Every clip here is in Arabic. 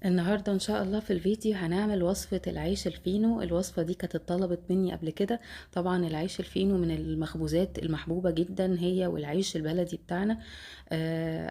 النهاردة إن شاء الله في الفيديو هنعمل وصفة العيش الفينو. الوصفة دي كانت اتطلبت مني قبل كده. طبعا العيش الفينو من المخبوزات المحبوبة جدا، هي والعيش البلدي بتاعنا.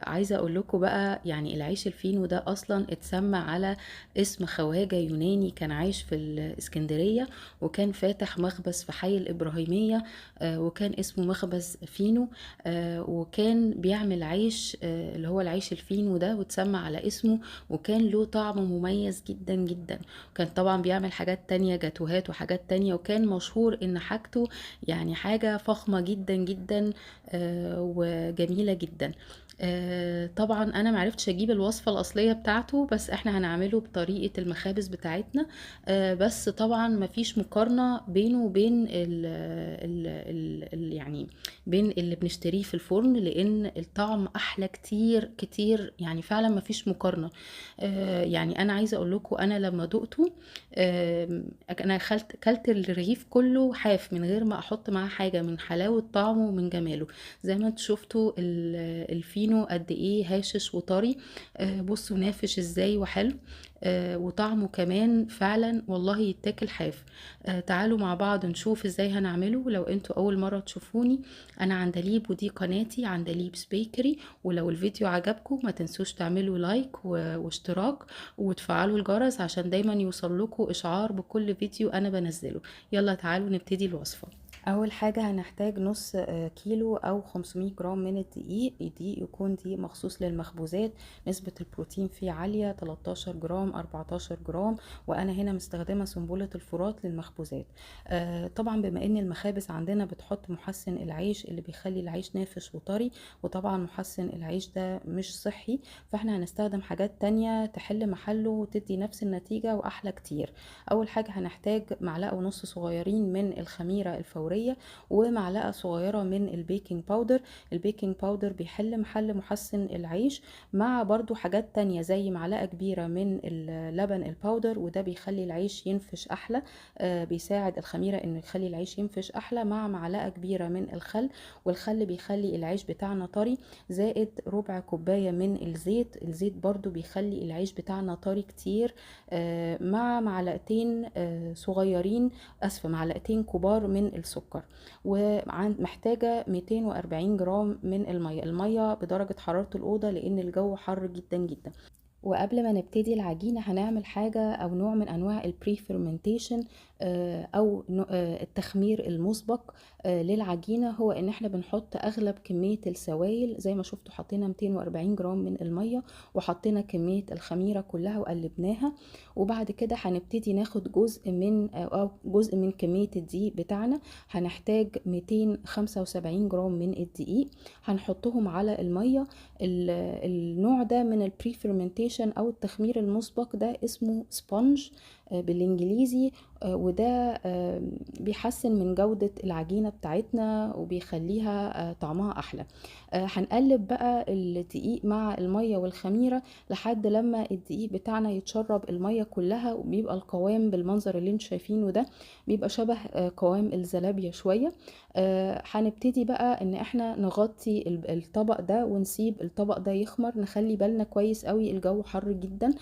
عايزة اقول لكم بقى، يعني العيش الفينو ده اصلا اتسمى على اسم خواجة يوناني كان عايش في الاسكندرية، وكان فاتح مخبز في حي الإبراهيمية. وكان اسمه مخبز فينو. وكان بيعمل عيش، اللي هو العيش الفينو ده، واتسمى على اسمه. وكان له طعم مميز جدا جدا. وكان طبعا بيعمل حاجات تانية، جاتوهات وحاجات تانية، وكان مشهور ان حاجته يعني حاجة فخمة جدا جدا. وجميلة جدا. طبعا انا معرفتش اجيب الوصفة الاصلية بتاعته، بس احنا هنعمله بطريقة المخابز بتاعتنا. بس طبعا مفيش مقارنة بينه وبين يعني بين اللي بنشتريه في الفرن، لان الطعم احلى كتير كتير، يعني فعلا مفيش مقارنة. يعني انا عايزه اقول لكم، انا لما دقته، انا كلت الرغيف كله حاف من غير ما احط معاه حاجه، من حلاوه طعمه ومن جماله. زي ما انتوا شفتوا الفينو قد ايه هاشش وطري. بصوا نافش ازاي وحلو. وطعمه كمان فعلا والله يتاكل حاف. تعالوا مع بعض نشوف ازاي هنعمله. لو انتوا اول مره تشوفوني، انا عندليب ودي قناتي عندليبس بيكري. ولو الفيديو عجبكم ما تنسوش تعملوا لايك واشتراك، وتفعلوا الجرس عشان دايما يوصل لكم اشعار بكل فيديو انا بنزله. يلا تعالوا نبتدي الوصفة. اول حاجة هنحتاج نص كيلو او 500 جرام من الدقيق. الدقيق يكون دقيق مخصوص للمخبوزات، نسبة البروتين فيه عالية، 13 جرام 14 جرام. وانا هنا مستخدمة سنبلة الفرات للمخبوزات. طبعا بما ان المخابز عندنا بتحط محسن العيش اللي بيخلي العيش نافش وطري، وطبعا محسن العيش ده مش صحي، فاحنا هنستخدم حاجات تانية تحل محله وتدي نفس النتيجة واحلى كتير. اول حاجة هنحتاج معلقة ونص صغيرين من الخميرة الفورية، ومعلقة صغيرة من البيكنج باودر. البيكنج باودر بيحل محل محسن العيش، مع برضو حاجات تانية زي معلقة كبيرة من اللبن الباودر، وده بيخلي العيش ينفش احلى. بيساعد الخميرة انه يخلي العيش ينفش احلى، مع معلقة كبيرة من الخل. والخل بيخلي العيش بتاعنا طري، زائد ربع كوباية من الزيت. الزيت برضو بيخلي العيش بتاعنا طري كتير. مع معلقتين صغيرين، اسفة، معلقتين كبار من السكر. ومحتاجة 240 جرام من المية. المية بدرجة حرارة الأوضة لأن الجو حر جدا جدا. وقبل ما نبتدي العجينة هنعمل حاجة أو نوع من أنواع البري فيرمنتيشن، أو التخمير المسبق للعجينة. هو إن احنا بنحط أغلب كمية السوائل، زي ما شفتوا حطينا 240 جرام من المية، وحطينا كمية الخميرة كلها وقلبناها. وبعد كده هنبتدي ناخد جزء من أو جزء من كمية الدقيق بتاعنا. هنحتاج 275 جرام من الدقيق، هنحطهم على المية. النوع ده من البري فيرمنتيشن او التخمير المسبق ده اسمه سبونج بالانجليزي. وده بيحسن من جودة العجينة بتاعتنا وبيخليها طعمها احلى. هنقلب بقى الدقيق مع المية والخميرة لحد لما الدقيق بتاعنا يتشرب المية كلها، وبيبقى القوام بالمنظر اللي انتوا شايفينه ده، بيبقى شبه قوام الزلابية شوية. هنبتدي بقى ان احنا نغطي الطبق ده ونسيب الطبق ده يخمر. نخلي بالنا كويس قوي، الجو حر جدا.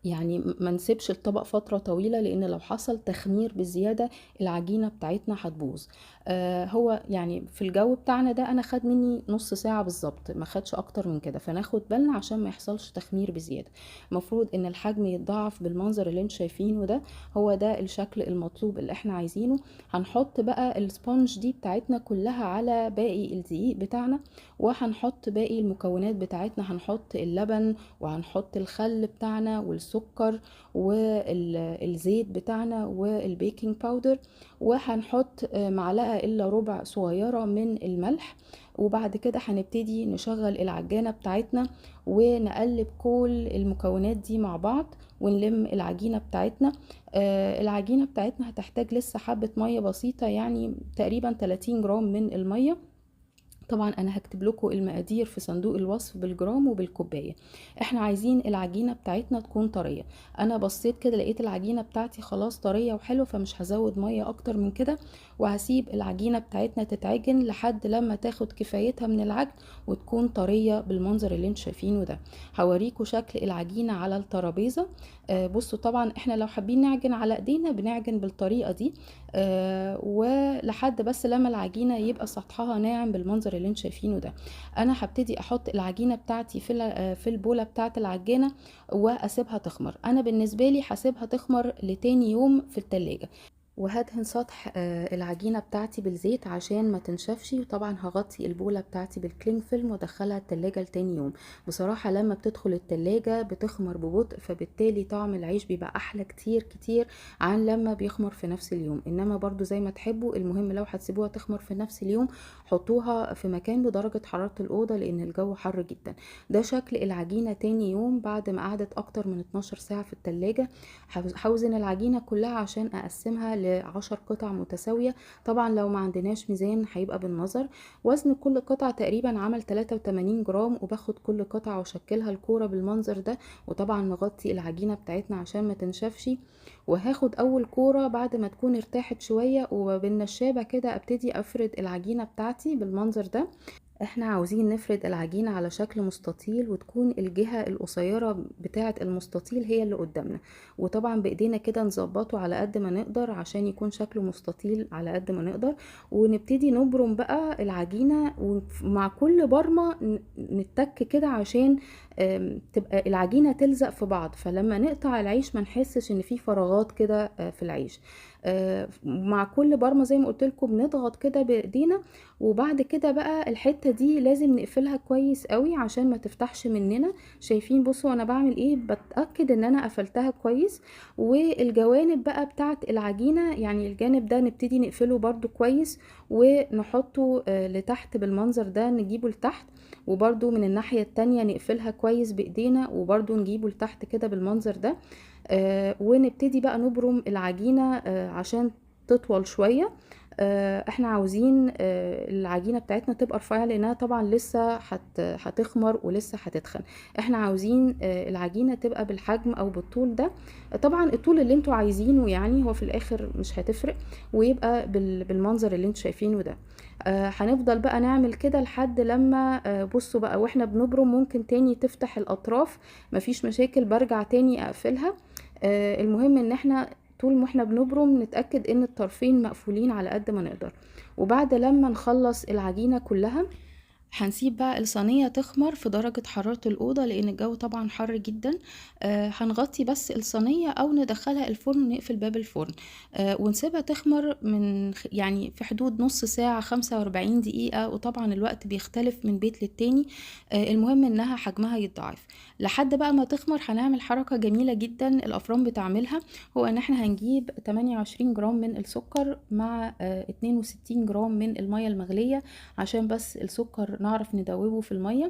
يعني ما نسيبش الطبق فترة طويلة، لان لو حصل تخمير بزيادة العجينة بتاعتنا هتبوظ. هو يعني في الجو بتاعنا ده انا خد مني نص ساعة بالظبط، ما خدش اكتر من كده، فناخد بالنا عشان ما يحصلش تخمير بزيادة. المفروض ان الحجم يتضاعف بالمنظر اللي انتوا شايفينه ده. هو ده الشكل المطلوب اللي احنا عايزينه. هنحط بقى السبونج دي بتاعتنا كلها على باقي الدقيق بتاعنا، وهنحط باقي المكونات بتاعتنا. هنحط اللبن، وهنحط الخل بتاعنا والسكر والزيت بتاعنا والبيكنج باودر، وهنحط معلقة الا ربع صغيرة من الملح. وبعد كده هنبتدي نشغل العجانة بتاعتنا ونقلب كل المكونات دي مع بعض، ونلم العجينة بتاعتنا. العجينة بتاعتنا هتحتاج لسه حبة مية بسيطة، يعني تقريبا 30 جرام من المية. طبعا انا هكتب لكم المقادير في صندوق الوصف بالجرام وبالكوبايه. احنا عايزين العجينه بتاعتنا تكون طريه. انا بصيت كده لقيت العجينه بتاعتي خلاص طريه وحلوه، فمش هزود ميه اكتر من كده، وهسيب العجينه بتاعتنا تتعجن لحد لما تاخد كفايتها من العجن وتكون طريه بالمنظر اللي انتوا شايفينه ده. هوريكم شكل العجينه على الترابيزه. بصوا طبعا احنا لو حابين نعجن على ايدينا بنعجن بالطريقه دي، ولحد بس لما العجينه يبقى سطحها ناعم بالمنظر اللي انتوا شايفينه ده. انا هبتدي احط العجينه بتاعتي في البوله بتاعه العجينه واسيبها تخمر. انا بالنسبه لي هسيبها تخمر لتاني يوم في التلاجة، وهدهن سطح العجينة بتاعتي بالزيت عشان ما تنشفش. وطبعا هغطي البولة بتاعتي بالكلينج فيلم وادخلها التلاجة لتاني يوم. بصراحة لما بتدخل التلاجة بتخمر ببطء، فبالتالي طعم العيش بيبقى احلى كتير كتير عن لما بيخمر في نفس اليوم. انما برضو زي ما تحبوا، المهم لو هتسيبوها تخمر في نفس اليوم حطوها في مكان بدرجة حرارة الأوضة لأن الجو حر جدا. ده شكل العجينة تاني يوم بعد ما قعدت أكتر من 12 ساعة في التلاجة. هوزن العجينة كلها عشان أقسمها ل10 قطع متساوية. طبعا لو ما عندناش ميزان هيبقى بالنظر. وزن كل قطعة تقريبا عمل 83 جرام، وباخد كل قطعة واشكلها الكورة بالمنظر ده. وطبعا نغطي العجينة بتاعتنا عشان ما تنشفش. وهاخد اول كورة بعد ما تكون ارتاحت شوية، وبالنشابة كده ابتدي افرد العجينة بتاعتي بالمنظر ده. احنا عاوزين نفرد العجينة على شكل مستطيل، وتكون الجهة القصيرة بتاعة المستطيل هي اللي قدامنا. وطبعا بايدينا كده نظبطه على قد ما نقدر عشان يكون شكله مستطيل على قد ما نقدر. ونبتدي نبرم بقى العجينة، ومع كل برمة نتك كده عشان تبقى العجينة تلزق في بعض، فلما نقطع العيش ما نحسش ان في فراغات كده في العيش. مع كل برمة زي ما قلت لكم بنضغط كده بايدينا. وبعد كده بقى الحتة دي لازم نقفلها كويس قوي عشان ما تفتحش مننا. شايفين؟ بصوا انا بعمل ايه، بتأكد ان انا قفلتها كويس. والجوانب بقى بتاعت العجينة، يعني الجانب ده نبتدي نقفله برضو كويس ونحطه لتحت بالمنظر ده، نجيبه لتحت. وبرضو من الناحية التانية نقفلها كويس بايدينا وبرضو نجيبه لتحت كده بالمنظر ده. ونبتدي بقى نبرم العجينة عشان تطول شوية. احنا عاوزين العجينة بتاعتنا تبقى رفيعة لانها طبعا لسه هتخمر ولسه هتتخن. احنا عاوزين العجينة تبقى بالحجم او بالطول ده. طبعا الطول اللي انتوا عايزينه، يعني هو في الاخر مش هتفرق. ويبقى بالمنظر اللي انتوا شايفينه ده. هنفضل بقى نعمل كده لحد لما بصوا بقى واحنا بنبرم ممكن تاني تفتح الاطراف، مفيش مشاكل، برجع تاني اقفلها. المهم ان احنا طول ما احنا بنبرم نتأكد ان الطرفين مقفولين على قد ما نقدر. وبعد لما نخلص العجينة كلها هنسيب بقى الصينية تخمر في درجة حرارة الأوضة لأن الجو طبعا حر جدا. هنغطي بس الصينية أو ندخلها الفرن ونقفل باب الفرن. ونسيبها تخمر من يعني في حدود نص ساعة 45 دقيقة، وطبعا الوقت بيختلف من بيت للتاني. المهم انها حجمها يتضاعف لحد بقى ما تخمر. هنعمل حركة جميلة جدا الأفران بتعملها، هو ان احنا هنجيب 28 جرام من السكر مع 62 جرام من المية المغلية عشان بس السكر نعرف ندوبه في المية.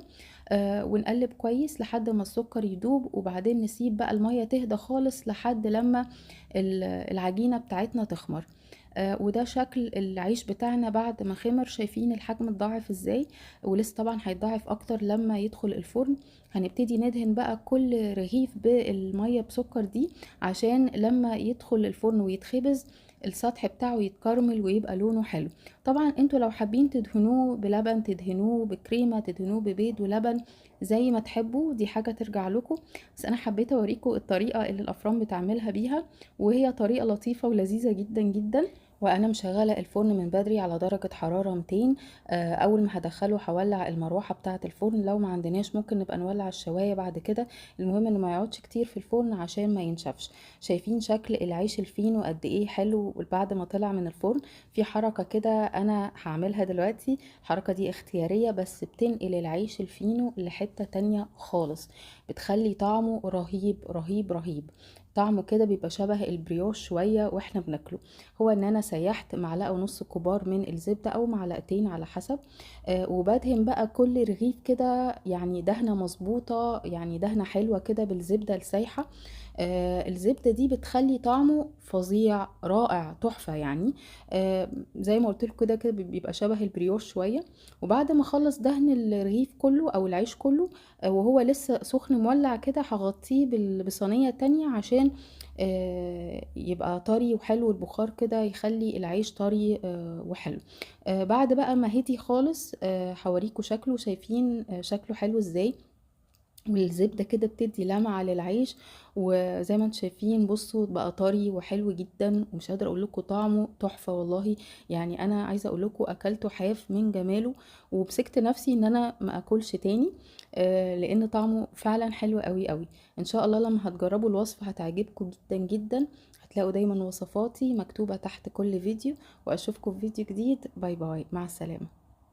ونقلب كويس لحد ما السكر يدوب، وبعدين نسيب بقى المية تهدى خالص لحد لما العجينة بتاعتنا تخمر. وده شكل العيش بتاعنا بعد ما خمر. شايفين الحجم اتضاعف ازاي؟ ولسه طبعا هيتضاعف اكتر لما يدخل الفرن. هنبتدي ندهن بقى كل رغيف بالمية بسكر دي عشان لما يدخل الفرن ويتخبز السطح بتاعه يتكرمل ويبقى لونه حلو. طبعا انتوا لو حابين تدهنوه بلبن تدهنوه بكريمة تدهنوه ببيض ولبن زي ما تحبوا، دي حاجة ترجع لكم. بس انا حبيت اوريكم الطريقة اللي الافران بتعملها بيها، وهي طريقة لطيفة ولذيذة جدا جدا. وانا مشغله الفرن من بدري على درجه حراره 200. اول ما هدخله هولع المروحه بتاعه الفرن، لو ما عندناش ممكن نبقى نولع الشوايه بعد كده. المهم انه ما يقعدش كتير في الفرن عشان ما ينشفش. شايفين شكل العيش الفينو قد ايه حلو بعد ما طلع من الفرن؟ في حركه كده انا هعملها دلوقتي، الحركه دي اختياريه بس بتنقل العيش الفينو لحته تانية خالص، بتخلي طعمه رهيب رهيب رهيب. طعمه كده بيبقى شبه البريوش شوية واحنا بناكله. هو ان انا سيحت معلقة ونص كبار من الزبدة او معلقتين على حسب، وبدهن بقى كل رغيف كده يعني دهنة مظبوطة، يعني دهنة حلوة كده بالزبدة السايحة. الزبدة دي بتخلي طعمه فظيع رائع تحفة يعني. زي ما قلت لكم كده كده بيبقى شبه البريوش شوية. وبعد ما اخلص دهن الرغيف كله او العيش كله، وهو لسه سخن مولع كده، هغطيه بصينية تانية عشان يبقى طري وحلو، البخار كده يخلي العيش طري وحلو. بعد بقى ما هدي خالص هوريكم شكله، شايفين شكله حلو ازاي، والزبدة كده بتدي لمعة للعيش. وزي ما انتم شايفين بصوا بقى طري وحلو جدا، ومش قادرة اقول لكم طعمه تحفة والله. يعني انا عايزة اقول لكم اكلته حاف من جماله، ومسكت نفسي ان انا ما اكلش تاني، لان طعمه فعلا حلو قوي قوي. ان شاء الله لما هتجربوا الوصفة هتعجبكم جدا جدا. هتلاقوا دايما وصفاتي مكتوبة تحت كل فيديو. واشوفكم في فيديو جديد. باي باي، مع السلامة.